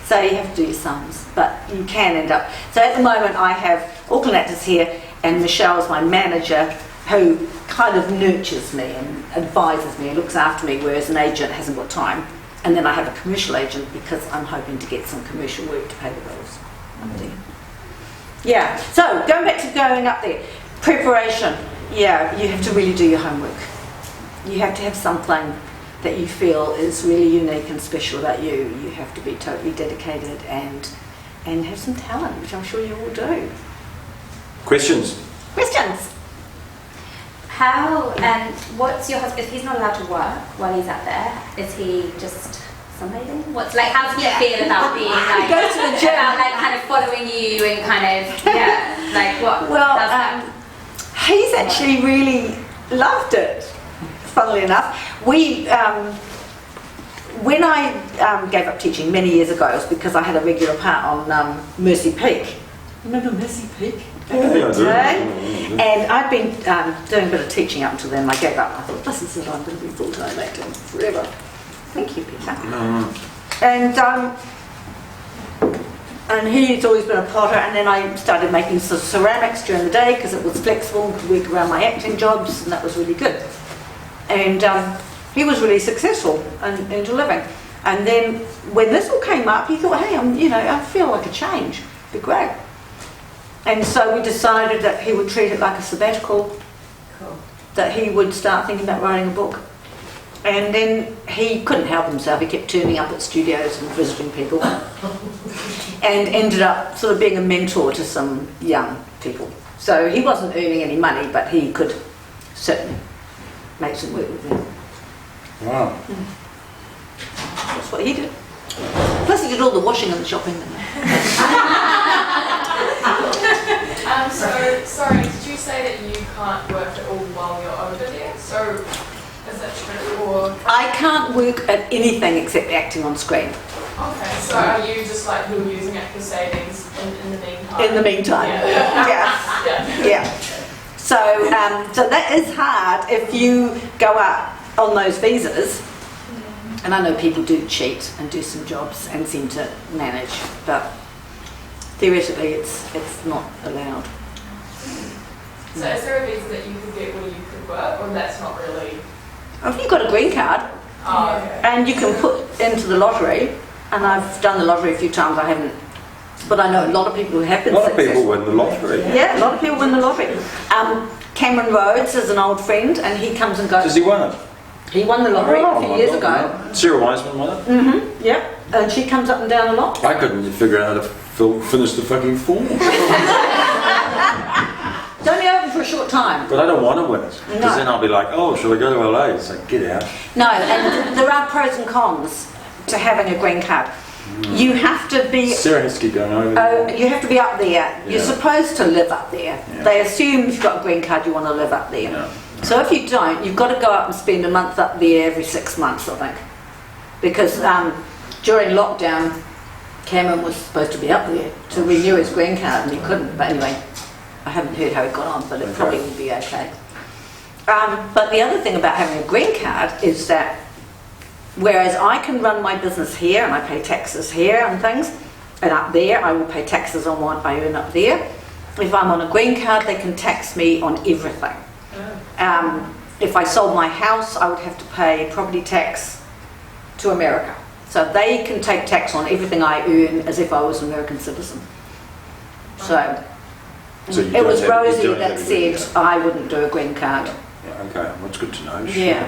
so you have to do your sums, but you can end up. So at the moment I have Auckland actors here, and Michelle's my manager, who kind of nurtures me and advises me and looks after me, whereas an agent hasn't got time. And then I have a commercial agent because I'm hoping to get some commercial work to pay the bills up there. Yeah, so going back to going up there, preparation. Yeah, you have to really do your homework. You have to have something that you feel is really unique and special about you. You have to be totally dedicated and have some talent, which I'm sure you all do. Questions? Questions? How and what's your husband? He's not allowed to work while he's out there. Is he just sunbathing? What's like? How does he feel about being like? He goes to the gym. About like kind of following you and kind of like what? Well, he's actually really loved it. Funnily enough, when I gave up teaching many years ago, it was because I had a regular part on Mercy Peak. Remember Mercy Peak? And I'd been doing a bit of teaching up until then. I gave up. I thought, this is it, I'm going to be full-time acting forever. Thank you, Peter. And he's always been a potter, and then I started making ceramics during the day because it was flexible and could work around my acting jobs, and that was really good. And he was really successful and into living. And then when this all came up, he thought, hey, I feel like a change. It'd be great. And so we decided that he would treat it like a sabbatical, that he would start thinking about writing a book. And then he couldn't help himself. He kept turning up at studios and visiting people and ended up sort of being a mentor to some young people. So he wasn't earning any money, but he could certainly make some work with them. Wow. That's what he did. Plus he did all the washing and the shopping. Sorry, did you say that you can't work at all while you're over there? So, is that true? Or I can't work at anything except acting on screen. okay, so are you just like you're using it for savings in the meantime? In the meantime, yeah. So that is hard if you go up on those visas. And I know people do cheat and do some jobs and seem to manage, but theoretically it's not allowed. So is there a visa that you could get where you could work, or that's not really? If you've got a green card, and you can put into the lottery, and I've done the lottery a few times, I haven't, but I know a lot of people who have been successful. A lot of people win the lottery. Yeah, a lot of people win the lottery. Cameron Rhodes is an old friend, and he comes and goes. Does he win it? He won the lottery a few years ago. Sarah Wiseman won it? Mm-hmm, yep. And she comes up and down a lot. I couldn't figure out how to finish the fucking form. It's only open for a short time. But I don't want to win it. Because No. then I'll be like, oh, shall I go to LA? It's like, get out. No, and there are pros and cons to having a green card. You have to be. Sarah has to keep going over there. You have to be up there. You're Yeah. supposed to live up there. Yeah. They assume if you've got a green card, you want to live up there. Yeah. So if you don't, you've got to go up and spend a month up there every 6 months, I think. Because during lockdown, Cameron was supposed to be up there to renew his green card and he couldn't. But anyway, I haven't heard how he got on, but it probably will be okay. But the other thing about having a green card is that whereas I can run my business here and I pay taxes here and things, and up there I will pay taxes on what I earn up there. If I'm on a green card, they can tax me on everything. If I sold my house, I would have to pay property tax to America. So they can take tax on everything I earn as if I was an American citizen. So So you it don't was have- you Rosie don't that have a green said I wouldn't do a green card. Yeah, okay, well, that's good to know. Yeah,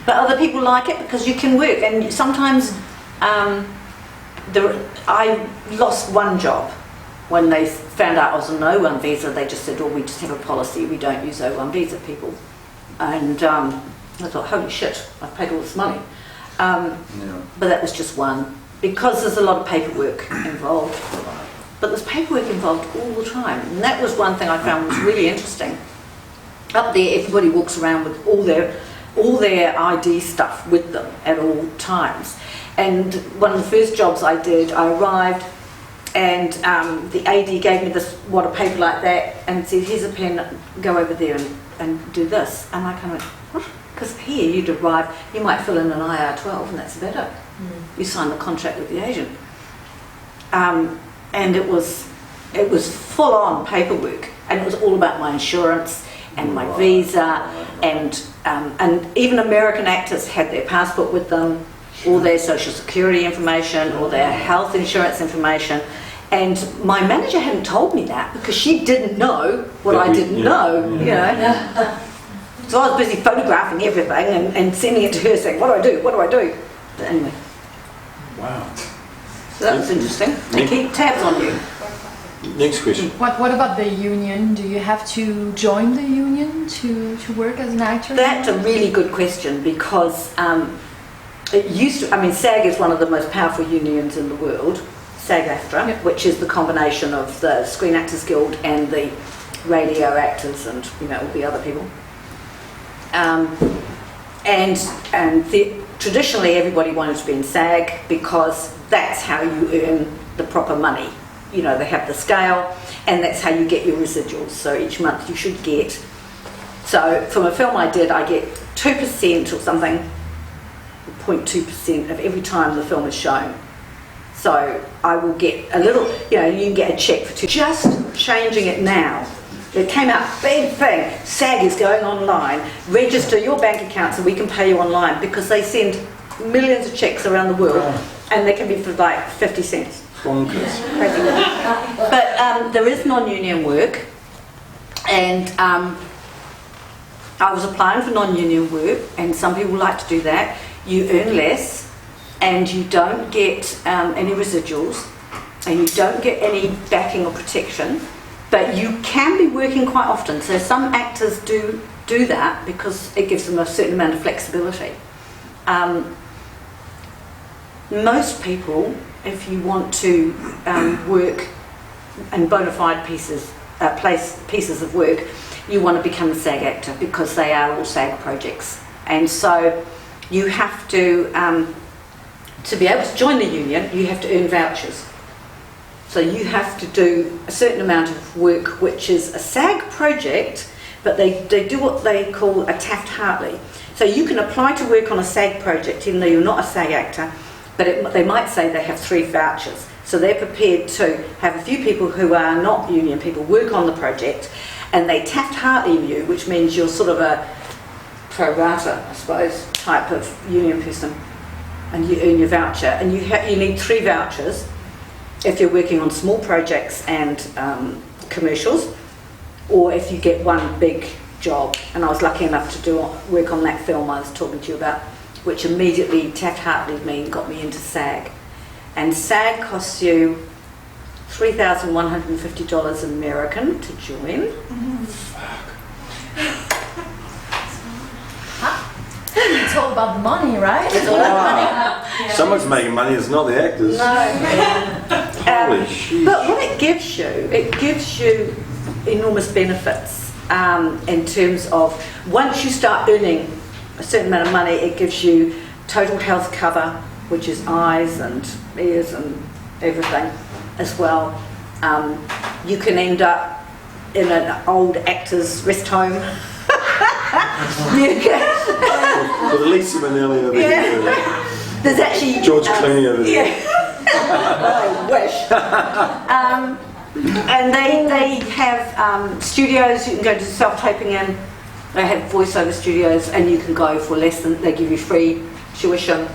but other people like it because you can work, and sometimes I lost one job when they found out I was on an O1 visa. They just said, "Oh, we just have a policy. We don't use O1 visa people." And I thought, "Holy shit! I've paid all this money." Yeah. But that was just one because there's a lot of paperwork involved. But there's paperwork involved all the time, and that was one thing I found was really interesting. Up there, everybody walks around with all their ID stuff with them at all times. And one of the first jobs I did, I arrived and the AD gave me this wad of paper like that and said, "Here's a pen, go over there and do this." And I kind of, what? Because here you'd arrive, you might fill in an IR12 and that's about it. You sign the contract with the agent. And it was full on paperwork, and it was all about my insurance and my visa, and even American actors had their passport with them, all their social security information, all their health insurance information. And my manager hadn't told me that because she didn't know what I didn't know, you know. So I was busy photographing everything and sending it to her saying, "What do I do? What do I do?" But anyway, Wow. so that was interesting. They keep tabs on you. Next question. What about the union? Do you have to join the union to work as an actor? That's a really good question because it used to, I mean, SAG is one of the most powerful unions in the world, SAG-AFTRA, Yep. which is the combination of the Screen Actors Guild and the radio actors and, you know, all the other people. Traditionally everybody wanted to be in SAG because that's how you earn the proper money. You know, they have the scale and that's how you get your residuals. So each month you should get, so from a film I did, I get 2% or something, 0.2% of every time the film is shown. So I will get a little, you know, you can get a check for two. Just changing it now. It came out, big thing, SAG is going online, register your bank account so we can pay you online, because they send millions of checks around the world and they can be for like 50 cents. Bonkers. Crazy work. But there is non-union work, and I was applying for non-union work, and some people like to do that. You earn less and you don't get any residuals and you don't get any backing or protection, but you can be working quite often. So some actors do that because it gives them a certain amount of flexibility. Most people, if you want to work in bona fide pieces of work, you want to become a SAG actor because they are all SAG projects. And so you have to be able to join the union, you have to earn vouchers. So you have to do a certain amount of work which is a SAG project, but they do what they call a Taft-Hartley. So you can apply to work on a SAG project even though you're not a SAG actor, but they might say they have 3 vouchers. So they're prepared to have a few people who are not union people work on the project, and they Taft-Hartley you, which means you're sort of a pro rata, I suppose, type of union person, and you earn your voucher. And you need 3 vouchers if you're working on small projects and commercials, or if you get one big job. And I was lucky enough to work on that film I was talking to you about, which immediately Taft-Hartley got me into SAG. And SAG costs you $3,150 American to join. It's all about the money, right? It's all about money. Someone's making money, it's not the actors. Holy shit. But what it gives you enormous benefits in terms of once you start earning a certain amount of money, it gives you total health cover, which is eyes and ears and everything as well. You can end up in an old actor's rest home. You can, But at least you're nearly over here. there's actually George Clooney over there. Yeah. I wish. And they have studios you can go to self-taping in. They have voiceover studios, and you can go for less than, they give you free tuition.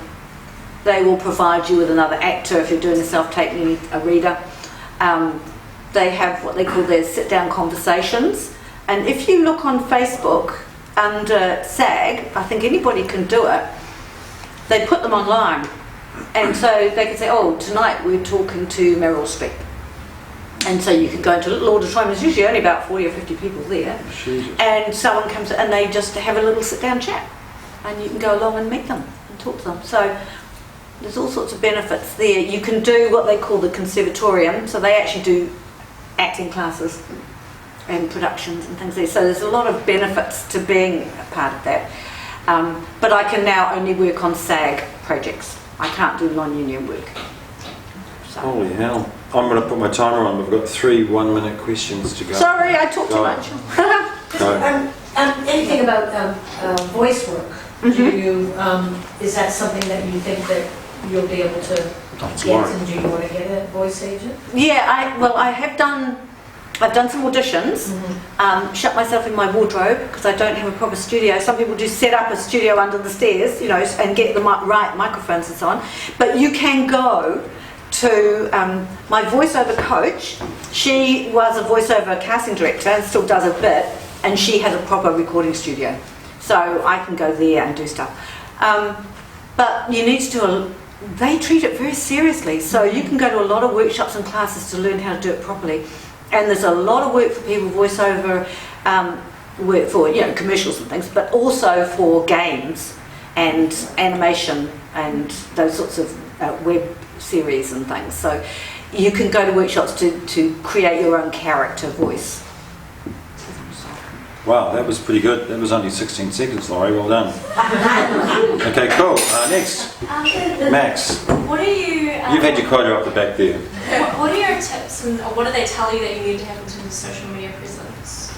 They will provide you with another actor if you're doing a self-tape, you need a reader. They have what they call their sit-down conversations. And if you look on Facebook under SAG, I think anybody can do it, they put them online. And so they can say, oh, tonight we're talking to Meryl Streep. And so you can go into a little auditorium, there's usually only about 40 or 50 people there. Jesus. And someone comes and they just have a little sit-down chat. And you can go along and meet them and talk to them. So there's all sorts of benefits there. You can do what they call the conservatorium, so they actually do acting classes and productions and things there. So there's a lot of benefits to being a part of that. But I can now only work on SAG projects. I can't do non-union work. So. Holy hell. I'm going to put my timer on, but we've got 3 one-minute questions to go. Sorry, I talked too Go. much. Go. Anything about voice work? Do you, is that something that you think that you'll be able to That's get, right. and do you want to get a voice agent? Yeah, I've done some auditions, shut myself in my wardrobe because I don't have a proper studio. Some people do set up a studio under the stairs, you know, and get the right microphones and so on. But you can go to my voiceover coach. She was a voiceover casting director and still does a bit, and she has a proper recording studio. So I can go there and do stuff. But you need to they treat it very seriously. So you can go to a lot of workshops and classes to learn how to do it properly. And there's a lot of work for people, voiceover work for, you know, commercials and things, but also for games and animation and those sorts of web series and things. So you can go to workshops to create your own character voice. Wow, that was pretty good. That was only 16 seconds, Laurie. Well done. Okay, cool. Next, Max. What are you? You've had your quota up the back there. What are your tips, and what do they tell you that you need to have in terms of social media presence?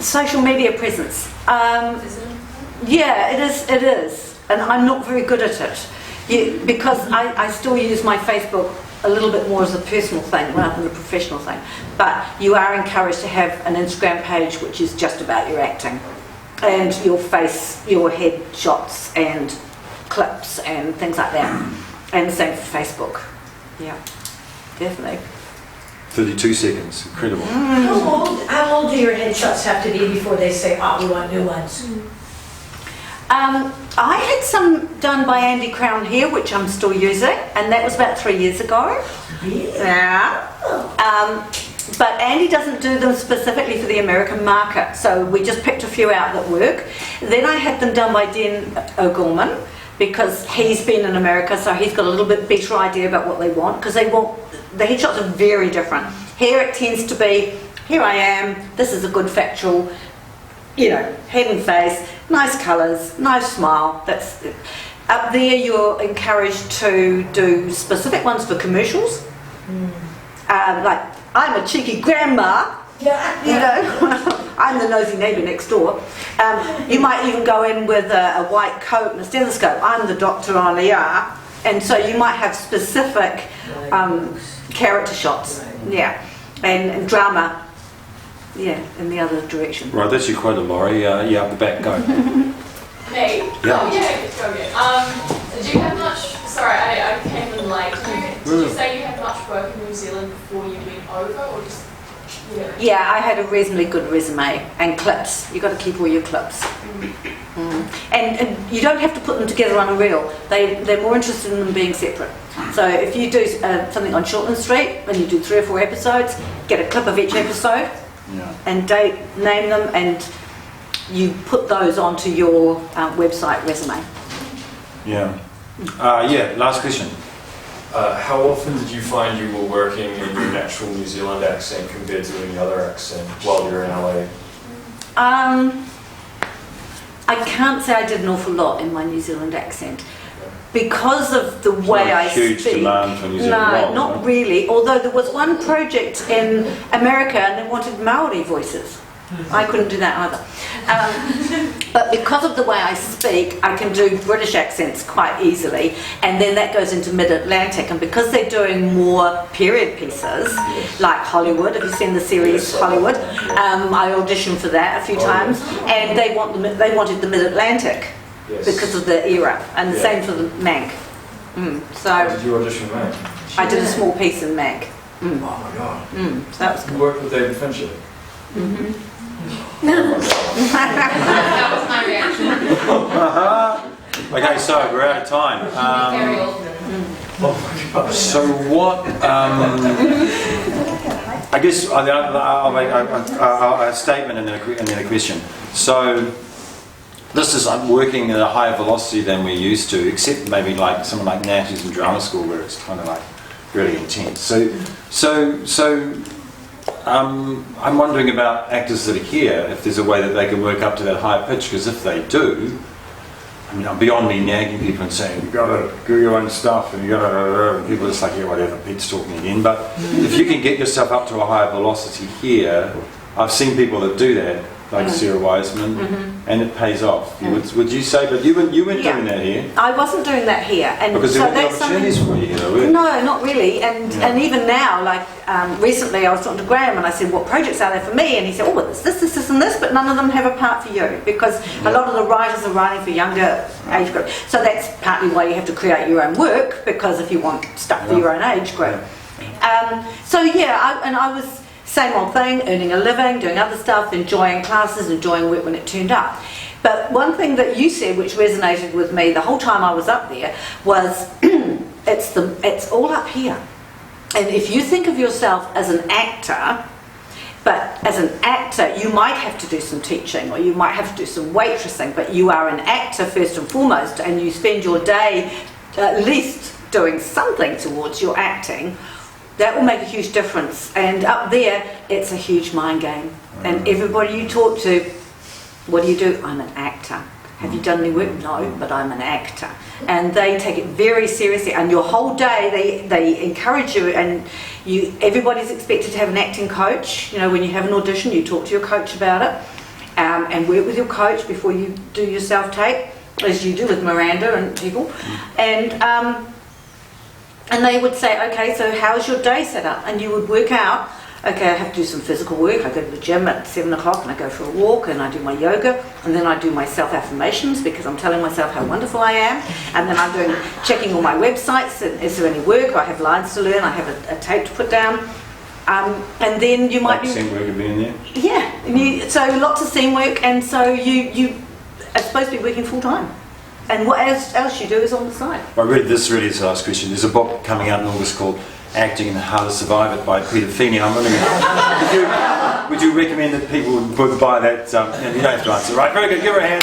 Social media presence. Is it? Yeah, it is. And I'm not very good at it. Because I still use my Facebook a little bit more as a personal thing rather than a professional thing. But you are encouraged to have an Instagram page which is just about your acting and your face, your head shots and clips and things like that. And the same for Facebook. Yeah, definitely. 32 seconds. Incredible. How old do your headshots have to be before they say, oh, we want new ones? I had some done by Andy Crown here, which I'm still using, and that was about 3 years ago. Yeah. But Andy doesn't do them specifically for the American market, so we just picked a few out that work. Then I had them done by Dan O'Gorman, because he's been in America, so he's got a little bit better idea about what they want, because they want, the headshots are very different. Here it tends to be, here I am, this is a good factual, you know, head and face, nice colours, nice smile. That's it. Up there you're encouraged to do specific ones for commercials. Like, I'm a cheeky grandma, you know, I'm the nosy neighbour next door. You might even go in with a white coat and a stethoscope. I'm the doctor on ER. And so you might have specific character shots, yeah, and drama. Yeah, in the other direction. Right, that's your quota, Laurie. Yeah, up the back, go. Me? Yeah. Oh, yeah, go again. Do you have much, sorry, I came in late. Did you say you had much work in New Zealand before you went over, or just, yeah? Yeah, I had a reasonably good resume and clips. You've got to keep all your clips. And you don't have to put them together on a reel. They're more interested in them being separate. So if you do something on Shortland Street and you do 3 or 4 episodes, get a clip of each episode and date, name them, and you put those onto your website resume. Yeah. Last question. How often did you find you were working in your natural New Zealand accent compared to any other accent while you're in LA? I can't say I did an awful lot in my New Zealand accent. Because of the way I speak. Huge demand for New Zealand roles, not right? really. Although there was one project in America and they wanted Maori voices. I couldn't do that either. But because of the way I speak, I can do British accents quite easily, and then that goes into Mid-Atlantic. And because they're doing more period pieces, like Hollywood, have you seen the series Hollywood? I auditioned for that a few times, and they wanted the Mid-Atlantic. Yes. Because of the era, and the same for the Mank. So Did you audition for Mank? I did a small piece in Mank. Oh my god. So that was You worked with David Fincher? That was my reaction. Okay, so we're out of time. Oh my god. So what? I guess I'll make a statement and then a question. So this is working at a higher velocity than we're used to, except maybe like someone like Nat who's in drama school where it's kind of like really intense. So I'm wondering about actors that are here, if there's a way that they can work up to that higher pitch, because if they do, I mean, beyond me nagging people and saying, you've got to do your own stuff, and you've got to, and people are just like, yeah, whatever, Pete's talking again. But if you can get yourself up to a higher velocity here, I've seen people that do that, like Sarah Wiseman, and it pays off. Would you say, but you weren't doing that here? I wasn't doing that here, and Because so there weren't that's opportunities for you, though, were there? No, not really. And even now, like recently, I was talking to Graham, and I said, "What projects are there for me?" And he said, "Oh, well, there's this, and this, but none of them have a part for you because a lot of the writers are writing for younger age group. So that's partly why you have to create your own work, because if you want stuff for your own age group. I was. Same old thing, earning a living, doing other stuff, enjoying classes, enjoying work when it turned up. But one thing that you said, which resonated with me the whole time I was up there, was it's all up here. And if you think of yourself as an actor, but as an actor, you might have to do some teaching, or you might have to do some waitressing, but you are an actor first and foremost, and you spend your day at least doing something towards your acting. That will make a huge difference. And up there, it's a huge mind game. And everybody you talk to, what do you do? I'm an actor. Have you done any work? No, but I'm an actor. And they take it very seriously. And your whole day, they encourage you. And everybody's expected to have an acting coach. You know, when you have an audition, you talk to your coach about it. And work with your coach before you do your self-tape, as you do with Miranda and people. And they would say, okay, so how's your day set up? And you would work out, okay, I have to do some physical work. I go to the gym at 7 o'clock and I go for a walk and I do my yoga, and then I do my self-affirmations because I'm telling myself how wonderful I am. And then I'm checking all my websites. Is there any work? I have lines to learn. I have a tape to put down. And then you might be... Scene work of being there? Yeah. So lots of scene work, and so you are supposed to be working full-time. And what else you do is on the side. I read this really as the last question. There's a book coming out in August called Acting and How to Survive It by Peter Feeney. I'm wondering, would you recommend that people would buy that? You don't have to answer. Right, very good. Give her a hand.